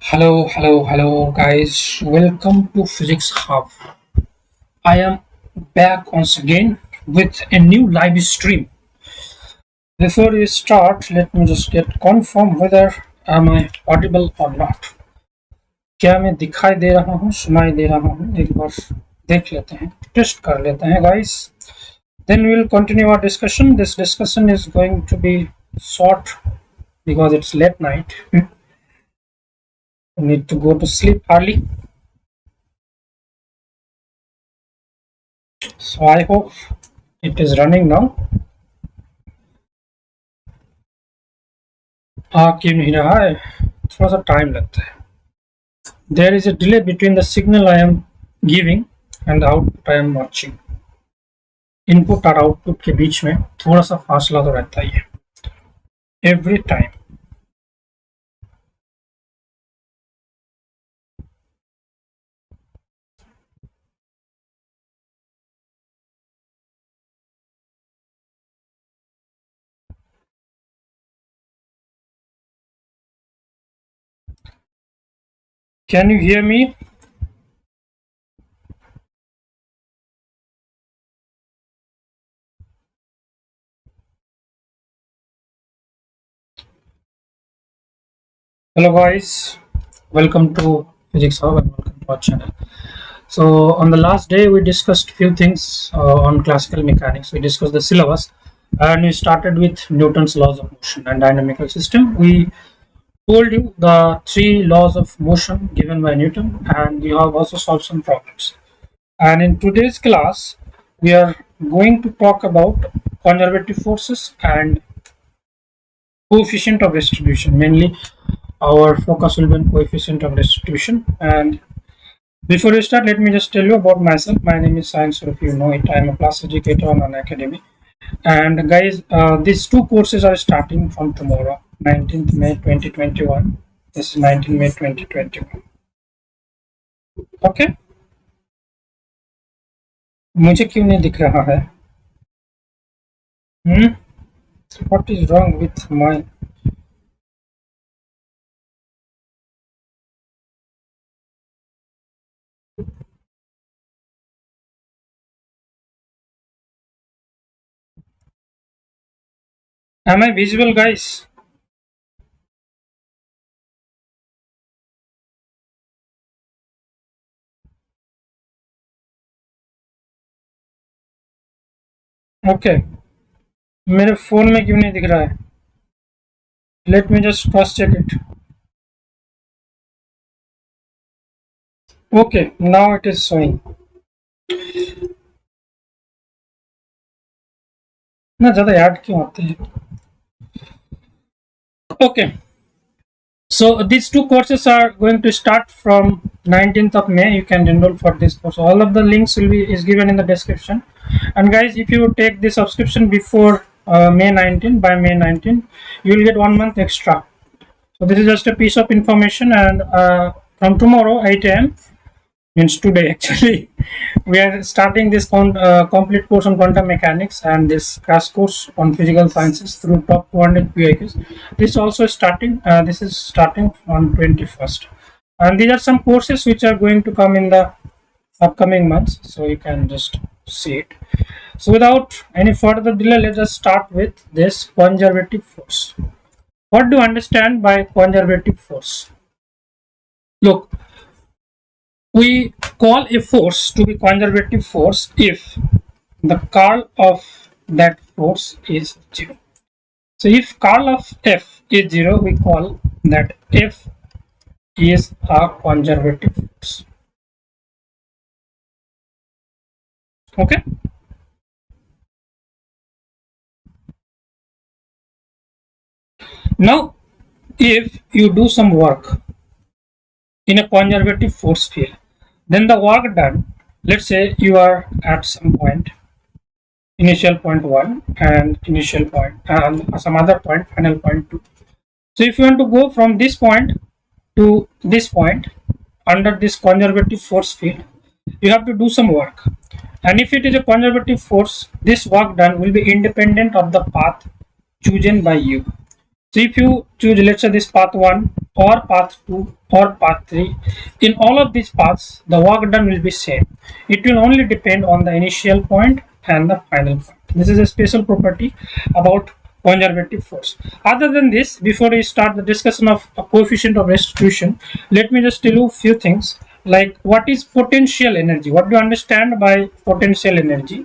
Hello guys. Welcome to Physics Hub. I am back once again with a new live stream. Before we start, let me just get confirm whether am I audible or not. क्या मैं दिखाई दे रहा हूँ, सुनाई दे रहा हूँ, एक बार देख लेते हैं, टेस्ट कर लेते हैं guys. Then we will continue our discussion. This discussion is going to be short because it's late night. I need to go to sleep early. So I hope it is running now. क्यों नहीं रहा है, थोड़ा सा time लगता है. There is a delay between the signal I am giving and the output I am watching. Input और output के बीच में थोड़ा सा फासला तो रहता ही है every time. Can you hear me? Hello guys, welcome to Physics Hub and welcome to our channel. So on the last day we discussed few things on classical mechanics. We discussed the syllabus and we started with Newton's laws of motion and dynamical system. We told you the three laws of motion given by Newton, and we have also solved some problems. And in today's class we are going to talk about conservative forces and coefficient of restitution. Mainly our focus will be on coefficient of restitution. And before we start, let me just tell you about myself. My name is Science, if you know it. I am a class educator on Unacademy. And guys, these two courses are starting from tomorrow, 19th May 2021. This is 19th May 2021. Okay. मुझे क्यों नहीं दिख रहा है? What is wrong with my? Am I visible, guys? Okay. मेरे phone में क्यों नहीं दिख रहा है? Let me just cross check it. Okay, now it is showing. ना ज़्यादा याद क्यों आते हैं? Okay. So these two courses are going to start from 19th of May. You can enroll for this course. All of the links is given in the description. And guys, if you take the subscription before May 19, by May 19, you will get 1 month extra. So this is just a piece of information. And from tomorrow 8 a.m. means today actually, we are starting this complete course on quantum mechanics and this crash course on physical sciences through top 200 PIQs. This also starting. This is starting on 21st, and these are some courses which are going to come in the upcoming months. So you can just see it. So without any further delay, let us start with this conservative force. What do you understand by conservative force? Look. We call a force to be conservative force if the curl of that force is 0. So if curl of F is 0, we call that F is a conservative force. Okay. Now, if you do some work in a conservative force field, then the work done, let's say you are at some point, initial point 1 and initial point and some other point, final point 2. So if you want to go from this point to this point under this conservative force field, you have to do some work. And if it is a conservative force, this work done will be independent of the path chosen by you. So if you choose, let's say, this path 1 or path 2 or path 3, in all of these paths, the work done will be same. It will only depend on the initial point and the final point. This is a special property about conservative force. Other than this, before we start the discussion of a coefficient of restitution, let me just tell you a few things, like what is potential energy? What do you understand by potential energy?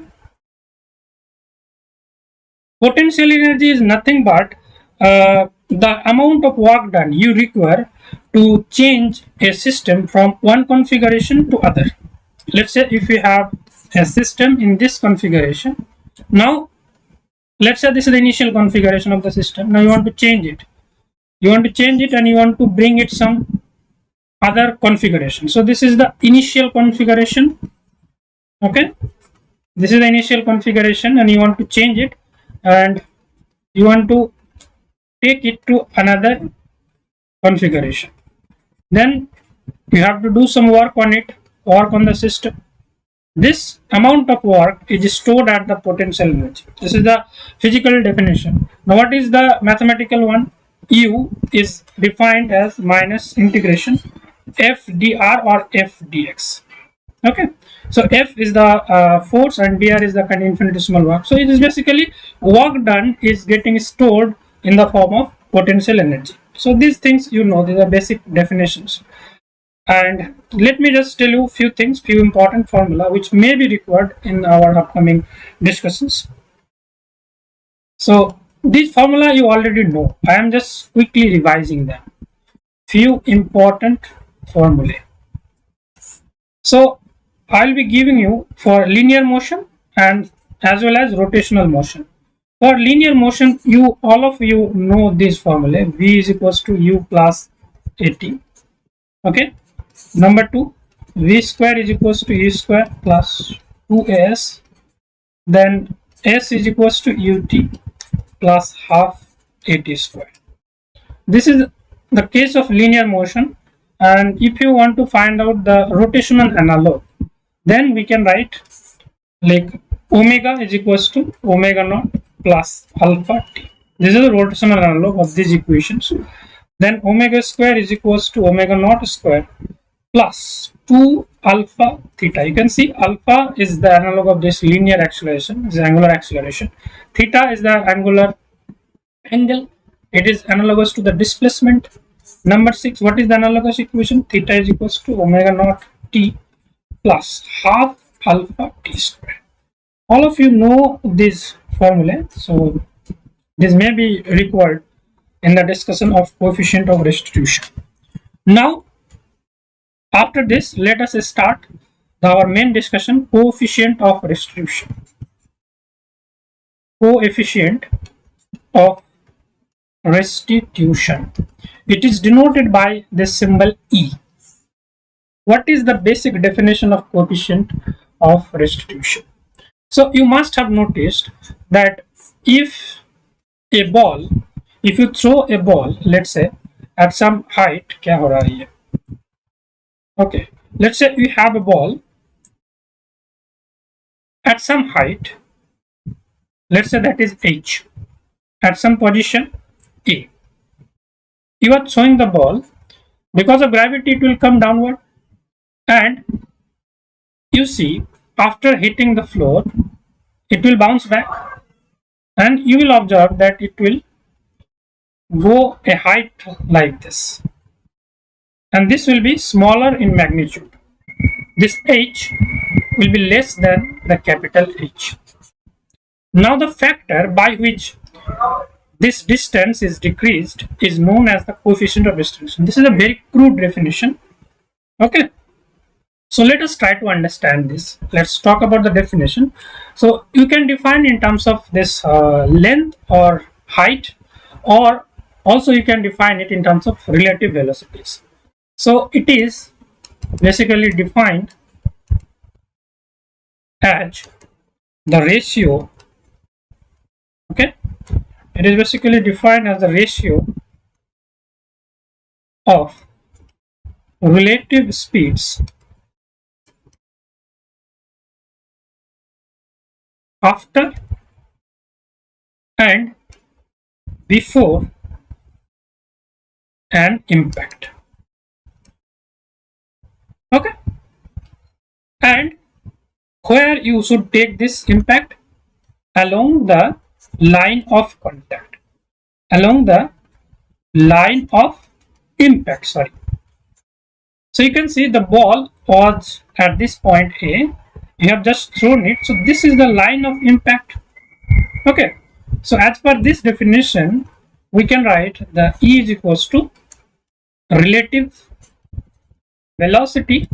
Potential energy is nothing but the amount of work done you require to change a system from one configuration to other. Let's say if you have a system in this configuration, now let's say this is the initial configuration of the system. Now you want to change it. You want to change it and you want to bring it some other configuration. So this is the initial configuration. Okay, this is the initial configuration and you want to change it and you want to take it to another configuration. Then you have to do some work on it, work on the system. This amount of work is stored at the potential energy. This is the physical definition. Now what is the mathematical one? U is defined as minus integration f dr or f dx. Okay, so f is the force and dr is the kind of infinitesimal work. So it is basically work done is getting stored in the form of potential energy. So these things, you know, these are basic definitions. And let me just tell you few things, few important formula which may be required in our upcoming discussions. So this formula you already know. I am just quickly revising them. Few important formulae. So I'll be giving you for linear motion and as well as rotational motion. For linear motion, you all of you know this formula. V is equals to U plus AT. Okay. Number 2, V square is equals to U square plus 2AS. Then S is equals to UT plus half AT square. This is the case of linear motion. And if you want to find out the rotational analog, then we can write like omega is equals to omega naught plus alpha t. This is the rotational analog of these equations. Then omega square is equals to omega naught square plus 2 alpha theta. You can see alpha is the analog of this linear acceleration, is angular acceleration. Theta is the angular angle. It is analogous to the displacement. Number 6, what is the analogous equation? Theta is equals to omega naught t plus half alpha t square. All of you know this formula, so this may be required in the discussion of coefficient of restitution. Now, after this, let us start our main discussion, coefficient of restitution. Coefficient of restitution. It is denoted by this symbol E. What is the basic definition of coefficient of restitution? So you must have noticed that if you throw a ball, let's say at some height, okay, let's say we have a ball at some height, let's say that is h, at some position A. You are throwing the ball, because of gravity it will come downward, and you see after hitting the floor it will bounce back, and you will observe that it will go a height like this, and this will be smaller in magnitude. This h will be less than the capital H. Now the factor by which this distance is decreased is known as the coefficient of restitution. This is a very crude definition. Okay, so let us try to understand this. Let's talk about the definition. So you can define in terms of this length or height, or also you can define it in terms of relative velocities. So it is basically defined as the ratio, okay, it is basically defined as the ratio of relative speeds after and before and impact. Okay, and where you should take this impact? Along the line of contact, along the line of impact, sorry. So you can see the ball was at this point A, you have just thrown it, so this is the line of impact. Okay, so as per this definition, we can write the E is equals to relative velocity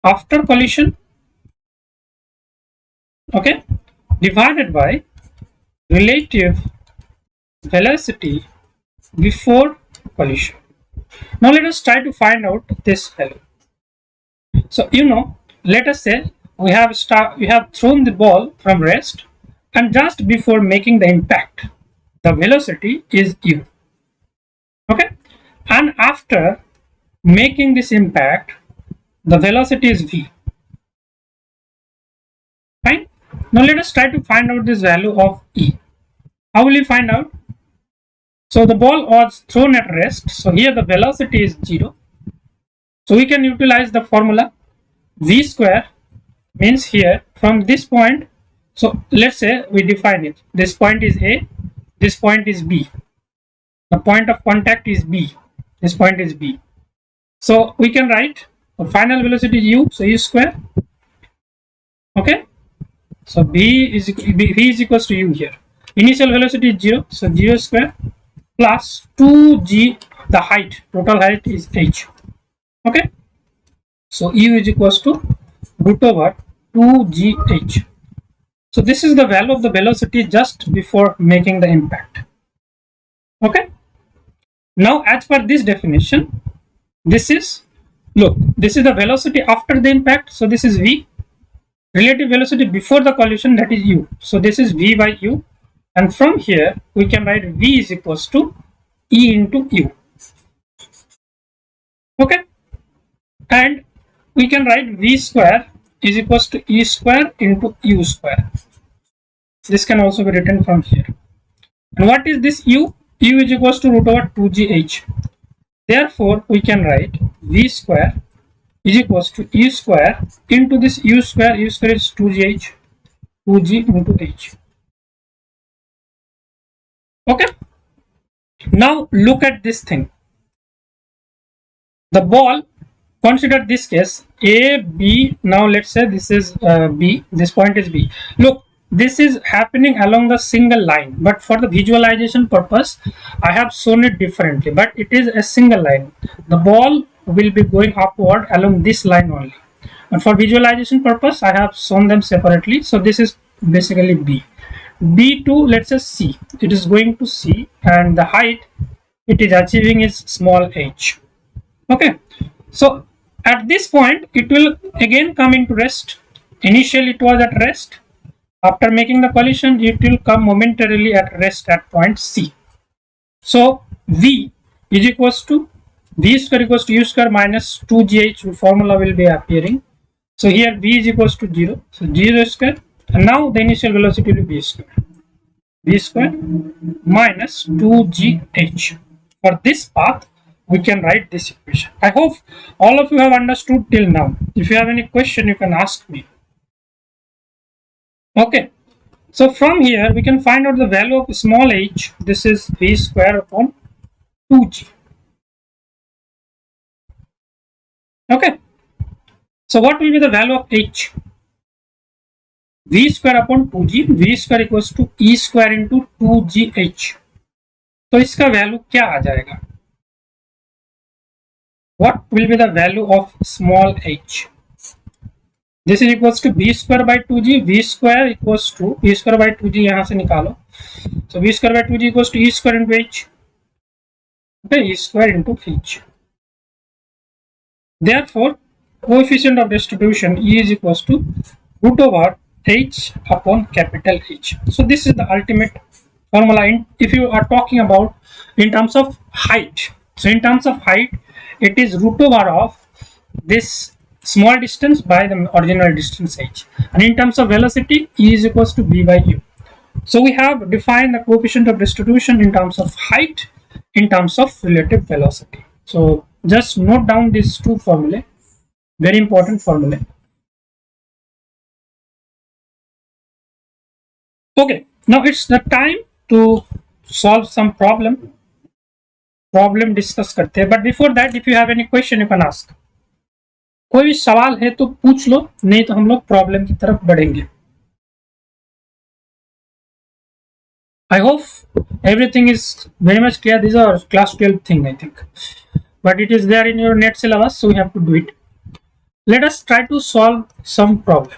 after collision, okay, divided by relative velocity before collision. Now let us try to find out this value. So let us say we have thrown the ball from rest, and just before making the impact, the velocity is u. Okay, and after making this impact, the velocity is v. Fine. Now let us try to find out this value of e. How will you find out? So the ball was thrown at rest, so here the velocity is 0. So we can utilize the formula v square, means here from this point, so let's say we define it, this point is A, this point is B, the point of contact is B, this point is B. So we can write the final velocity is u, so u square. Okay, so v is equals to u here. Initial velocity is 0, so 0 square plus 2g, the height, total height is h. Okay, so u is equals to root over 2gh. So this is the value of the velocity just before making the impact. Okay, now as per this definition, this is, look, this is the velocity after the impact, so this is v. Relative velocity before the collision, that is u, so this is v by u, and from here we can write v is equals to e into u. Okay, and we can write v square is equals to e square into u square. This can also be written from here. And what is this u? U is equals to root over 2gh. Therefore we can write v square is equals to e square into this u square is 2gh, 2g into h. Okay, now look at this thing. The ball, consider this case A, B. Now let's say this is B, this point is B. Look, this is happening along the single line, but for the visualization purpose I have shown it differently, but it is a single line. The ball will be going upward along this line only, and for visualization purpose I have shown them separately. So this is basically B. B to, let's say, C, it is going to C, and the height it is achieving is small h. Okay, so at this point it will again come into rest. Initially it was at rest, after making the collision it will come momentarily at rest at point C. So v is equals to v square equals to u square minus 2gh, formula will be appearing. So here v is equals to 0, so 0 square, and now the initial velocity will be v square minus 2gh. For this path we can write this equation. I hope all of you have understood till now. If you have any question you can ask me. Okay, so from here we can find out the value of small h. This is v square upon 2g. Okay, so what will be the value of h? V square upon 2g, v square equals to e square into 2gh. तो इसका value क्या आ जाएगा? What will be the value of small h? This is equals to v square by 2g. V square equals to e square by 2g, यहाँ से निकालो. So v square by 2g equals to e square into h. Okay, e square into h. Therefore, coefficient of distribution E is equals to root over h upon capital H. So this is the ultimate formula if you are talking about in terms of height. So in terms of height, it is root over of this small distance by the original distance h, and in terms of velocity E is equals to v by u. So we have defined the coefficient of restitution in terms of height, in terms of relative velocity. So just note down these two formulae, very important formulae. Okay, now it's the time to solve some problem discuss करते हैं. But before that, if you have any question, you can ask. कोई भी सवाल है तो पूछ लो, नहीं तो हम लोग प्रॉब्लम की तरफ बढ़ेंगे. I hope everything is very much clear. These are class 12 thing, I think, but it is there in your net syllabus, so we have to do it. Let us try to solve some problem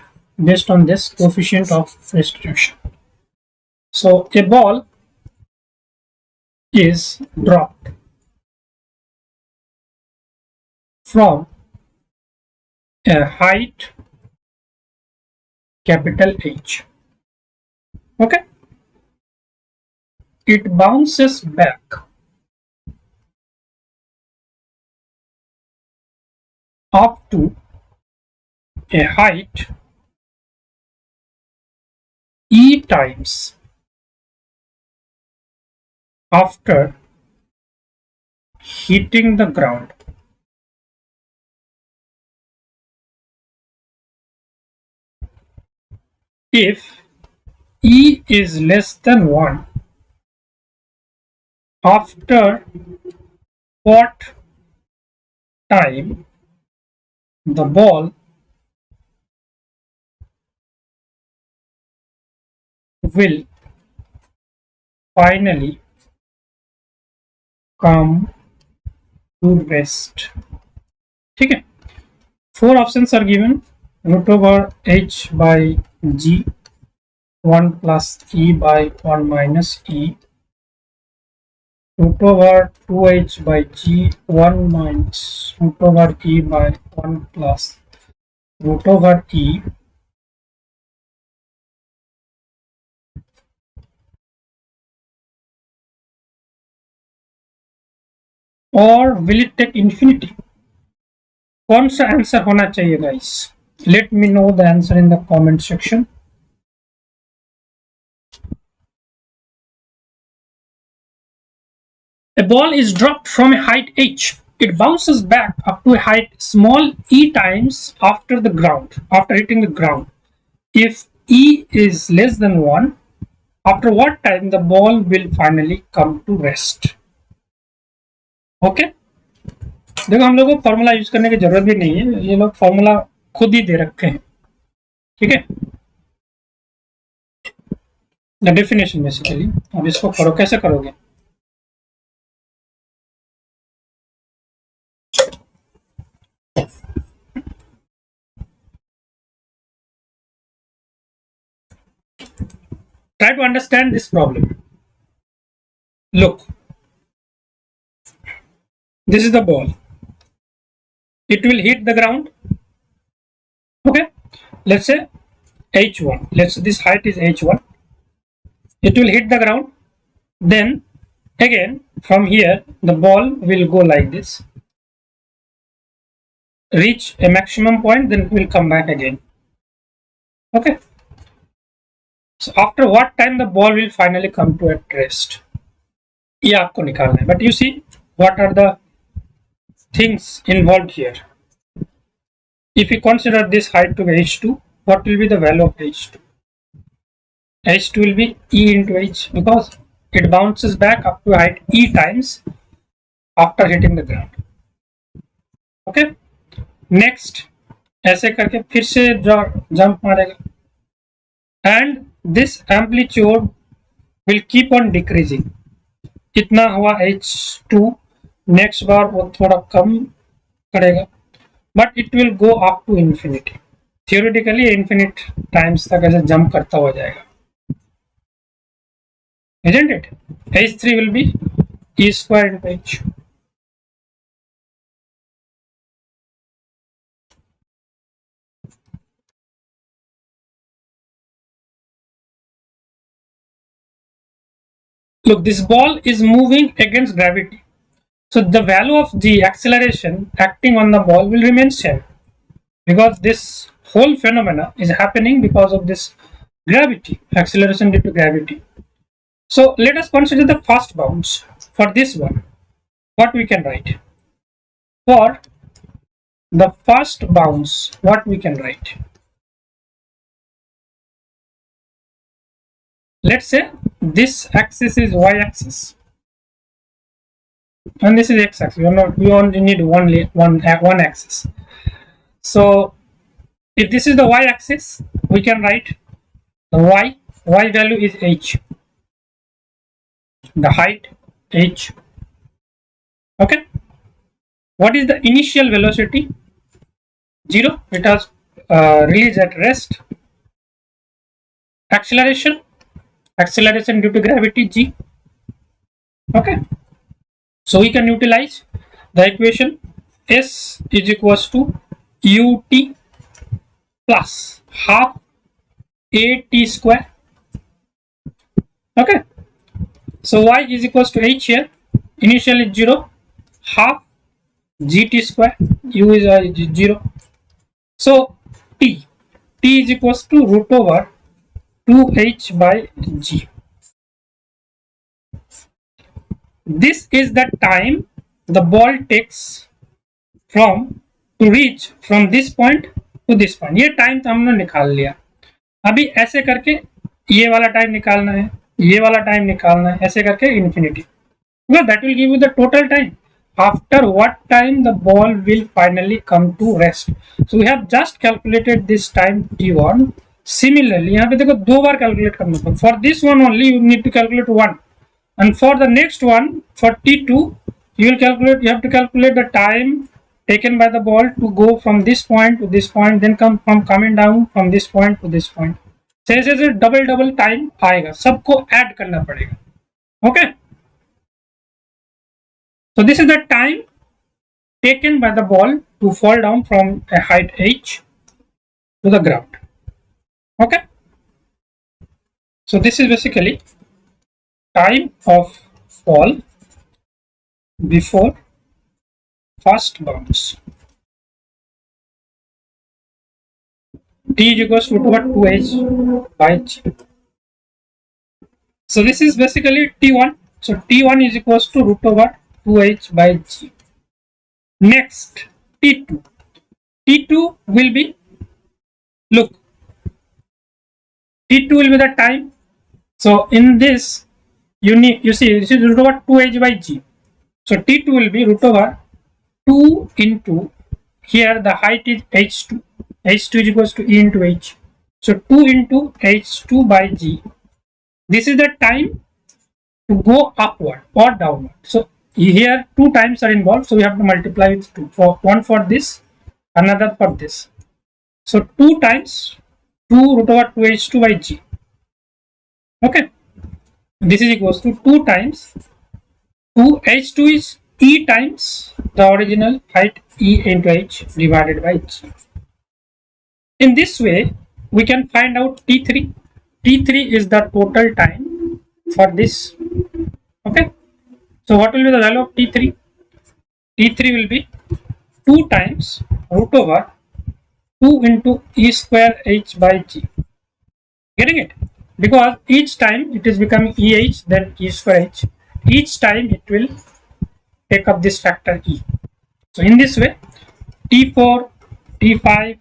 based on this coefficient of restitution. So a ball is dropped from a height capital H. Okay, it bounces back up to a height E times after hitting the ground. If E is less than 1, after what time the ball will finally come to rest. ठीक है, 4 options are given: root over h by g, 1 plus e by 1 minus e, root over 2h by g, 1 minus root over e by 1 plus root over e, or will it take infinity? कौन सा answer होना चाहिए guys? Let me know the answer in the comment section. A ball is dropped from a height h. It bounces back up to a height small e times after the ground, after hitting the ground. If e is less than 1, after what time the ball will finally come to rest? Okay? देखो, हम लोगों को formula use करने की जरूरत भी नहीं है, ये लोग फॉर्मूला खुद ही दे रखे हैं. ठीक है, द डेफिनेशन बेसिकली. अब इसको करो, कैसे करोगे? Try to understand this problem. Look, this is the ball. It will hit the ground. Okay, let's say h1. Let's say this height is h1. It will hit the ground. Then again from here the ball will go like this, reach a maximum point, then it will come back again. Okay, so after what time the ball will finally come to a rest? ये आपको निकालना है. But you see what are the things involved here. If we consider this height to be h2, what will be the value of h2? h2 will be e into h, because it bounces back up to height e times after hitting the ground. Okay, next ऐसे करके फिर से jump मारेगा, and this amplitude will keep on decreasing. इतना हुआ h2, next बार वो थोड़ा कम करेगा, but it will go up to infinity. Theoretically infinite times तक ऐसे जंप करता हुआ जाएगा. Isn't it? h3 will be e square into h. Look, this ball is moving against gravity. So the value of the acceleration acting on the ball will remain same, because this whole phenomena is happening because of this Gravity, acceleration due to gravity. So let us consider the first bounce. For this one, what we can write? For the first bounce, what we can write? Let's say this axis is y-axis and this is x-axis. We only need one axis. So if this is the y-axis, we can write the y value is h, the height h. Okay, what is the initial velocity? 0. It has released at rest. Acceleration due to gravity g. Okay, so we can utilize the equation s is equals to ut plus half at square. Okay, so y is equals to h here. Initially 0, half gt square, u is 0. So t is equals to root over 2h by g. This is the time the ball takes from to reach from this point to this point. ये time तो हमने निकाल लिया. अभी ऐसे करके ये वाला टाइम निकालना है, ये वाला टाइम निकालना है, ऐसे करके infinity. Well, that will give you the total time. After what time the ball will finally come to rest. So we have just calculated this time t1. Similarly, यहाँ पे देखो दो बार calculate करना पड़ेगा. For this one only you need to calculate 1, and for the next one, for t2, you have to calculate the time taken by the ball to go from this point to this point, then coming down from this point to this point. So ऐसे double time आएगा, सबको add करना पड़ेगा. Okay. So this is the time taken by the ball to fall down from a height h to the ground. Okay. So this is basically time of fall before first bounce. T is equals to 2h by g. So this is basically t1. So t1 is equals to root over 2h by g. Next, t2. T2 will be, look, T2 will be the time. So in this, you see this is root over 2h by g. So T2 will be root over 2 into, here the height is h2. h2 is equals to e into h. So 2 into h2 by g. This is the time to go upward or downward. So here two times are involved, so we have to multiply with 2. For one for this, another for this. So 2 times 2 root over 2h2 by g. Okay, this is equals to 2 times 2h2 is e times the original height e into h divided by g. In this way, we can find out t3. T3 is the total time for this. Okay, so what will be the value of t3? T3 will be 2 times root over 2 into e square h by g. Getting it? Because each time it is becoming eh, then e square h. Each time it will take up this factor e. So in this way, t4, t5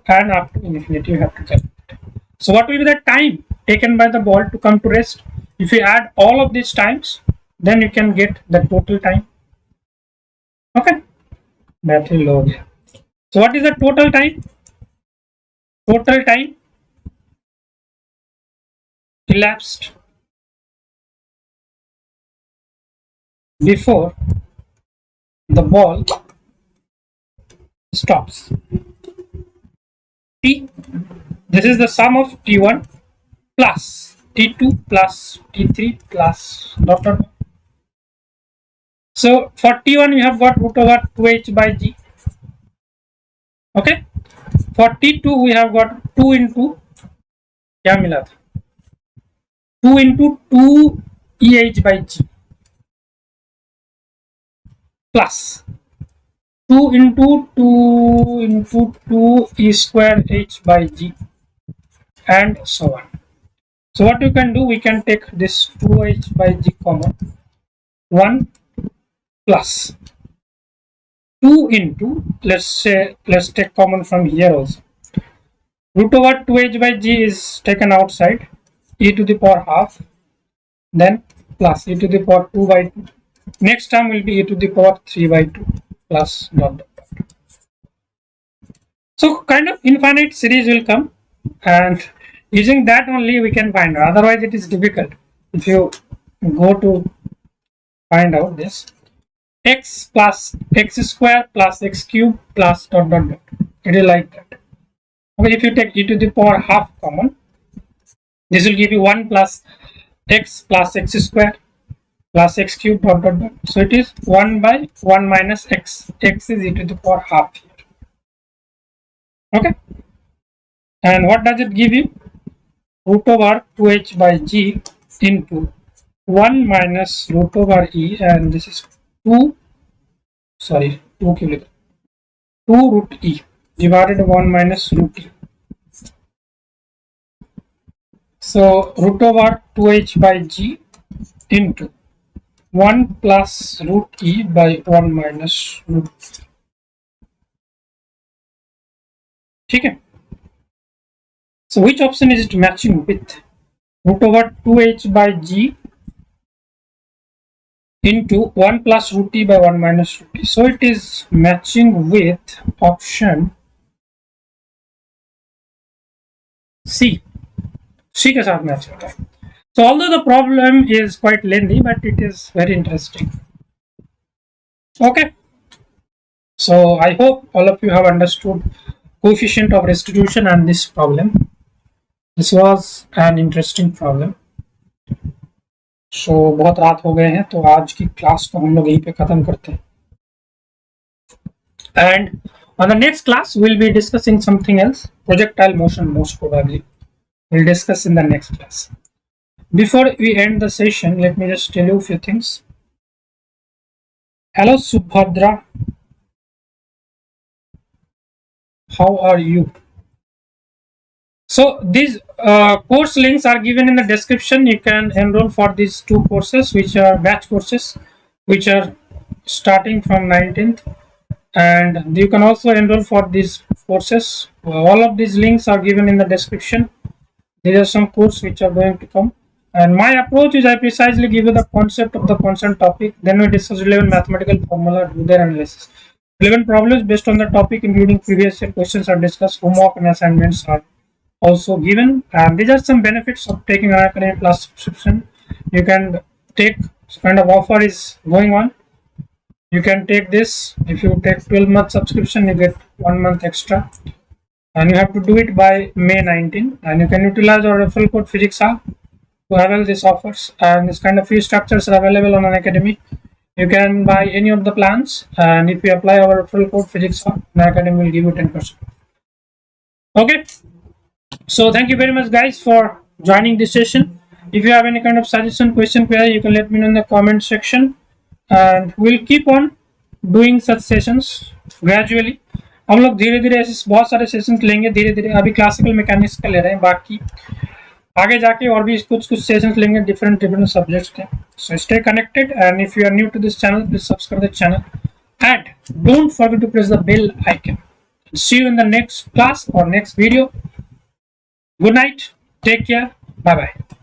and up to infinity you have to calculate. So what will be the time taken by the ball to come to rest? If you add all of these times, then you can get the total time. Okay, battery low here. So what is the total time? Total time elapsed before the ball stops. T, this is the sum of T1 plus T2 plus T3 plus dot dot. So for T1 we have got root over 2h by g. Okay, for T2 we have got 2 into क्या मिला था 2 into 2 eh by g plus 2 into 2 into 2 e square h by g and so on. So what you can do, we can take this 2h by g common, 1 plus 2 into, let's take common from here also, root over 2h by g is taken outside, e to the power half, then plus e to the power 2 by 2. Next term will be e to the power 3 by 2 plus dot dot dot. So kind of infinite series will come, and using that only we can find out. Otherwise it is difficult. If you go to find out this, x plus x square plus x cube plus dot dot dot, it is like that. Okay, if you take e to the power half common, this will give you 1 plus x square plus x cube dot dot dot. So it is 1 by 1 minus x. X is e to the power half here. Okay, and what does it give you? Root over 2h by g into 1 minus root over e, and this is 2 root e divided by 1 minus root e. So root over 2h by g into 1 plus root e by 1 minus root e. Okay. So which option is it matching with? Root over 2h by g into 1 plus root e by 1 minus root e. So it is matching with option C. C के साथ match होता है. So although the problem is quite lengthy, but it is very interesting. Okay. So I hope all of you have understood coefficient of restitution and this problem. This was an interesting problem. So बहुत रात हो गए हैं, तो आज की class को हम लोग यहीं पे खत्म करते हैं. And on the next class we'll be discussing something else, projectile motion most probably. We'll discuss in the next class. Before we end the session, let me just tell you a few things. Hello Subhadra, how are you? So these course links are given in the description. You can enroll for these two courses, which are batch courses, which are starting from 19th, and you can also enroll for these courses. All of these links are given in the description. These are some courses which are going to come, and my approach is I precisely give you the concept of the concerned topic, then we discuss relevant mathematical formula, do their analysis. Relevant problems based on the topic including previous year questions are discussed, homework and assignments are also given, and these are some benefits of taking Unacademy Plus subscription. You can take, kind of offer is going on. You can take this. If you take 12-month subscription, you get 1 month extra, and you have to do it by May 19, and you can utilize our referral code PhysicalSciences to avail these offers, and this kind of fee structures are available on Unacademy. You can buy any of the plans, and if you apply our referral code PhysicalSciences, Unacademy will give you 10%. Okay. So thank you very much guys for joining this session. If you have any kind of suggestion, question, query, you can let me know in the comment section, and we'll keep on doing such sessions gradually. हम लोग धीरे धीरे ऐसे बहुत सारे sessions लेंगे धीरे धीरे. अभी क्लासिकल मैकेनिक्स का ले रहे हैं, बाकी आगे जाके और भी कुछ सेशंस लेंगे डिफरेंट सब्जेक्ट्स के. So stay connected, and if you are new to this channel, please subscribe the channel and don't forget to press the bell icon. See you in the next class or next video. Good night. Take care. Bye bye.